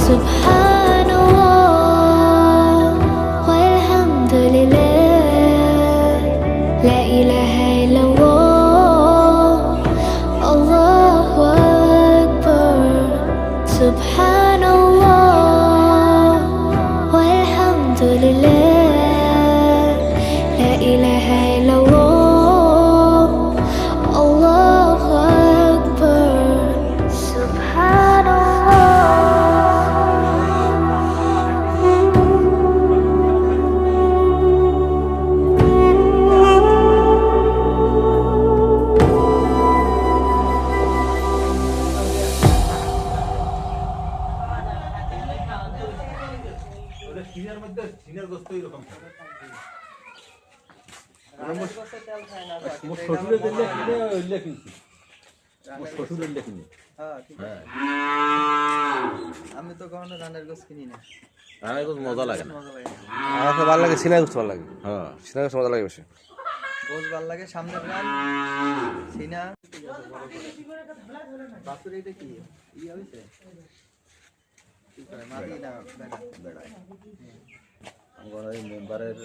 Subhanallah walhamdulillah, la ilaha illallah, Allahu akbar. Subhanallah walhamdulillah, la ilaha illallah, Allahu akbar. Senior মধ্যে senior গোস্ত এরকম শ্বশুরের দিলে কিনে ওইলে কিনছি শ্বশুরের দিলে কিনে। আমি তো কখনো রানের গোস কিনি না। রানের গোস মজা লাগে না, আমার তো ভালো লাগে সিনা গোস ভালো লাগে। হ্যাঁ সিনা গোস মজা লাগে বেশি। গোস ভালো লাগে সামনের রান সিনা। বাসুর এটা কি ইয়ে হয়েছে কি করে মাটি না বেড়া আমার এই মেম্বারের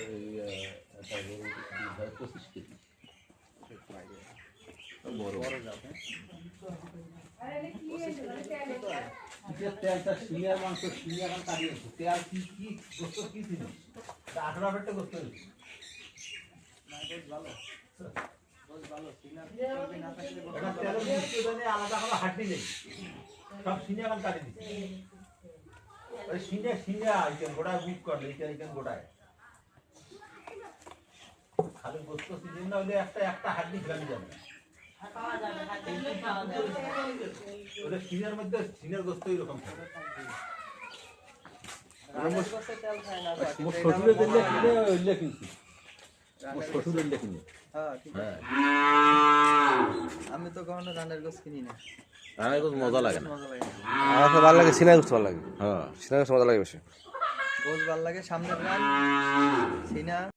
একটা গরু 25 কেজি বড় বড় যাবে। তেলটা সিনিয়র মাংস সিনিয়র মাংস কাটিয়েছে তেল কি কি গোস্ত কি ছিল 18 একটা গোস্ত না গোস ভালো সিনা করবে না থাকলে এটা তেলের মিশ্রণে আলাদা কোনো হাড্ডি নেই, সব সিনিয়র মাংস কাটি দিচ্ছে। ওই সিনিয়র আইটেম গোটা বুক করলে এইখানে গোটায় খালি গোস্ত সিজন না হলে একটা হাড্ডি ফেলে যাবে। ওটা সিনিয়র মধ্যে সিনিয়র গোস্ত এরকম শ্বশুরের দিলে কিনে ওইলে কিনছি শ্বশুরের দিলে কিনে। হ্যাঁ আমি তো কখনো রানের গোস কিনি না। রানের গোস মজা লাগে না, আমার তো ভালো লাগে সিনা গোস ভালো লাগে। হ্যাঁ সিনা গোস মজা লাগে বেশি। গোস ভালো লাগে সামনের রান সিনা।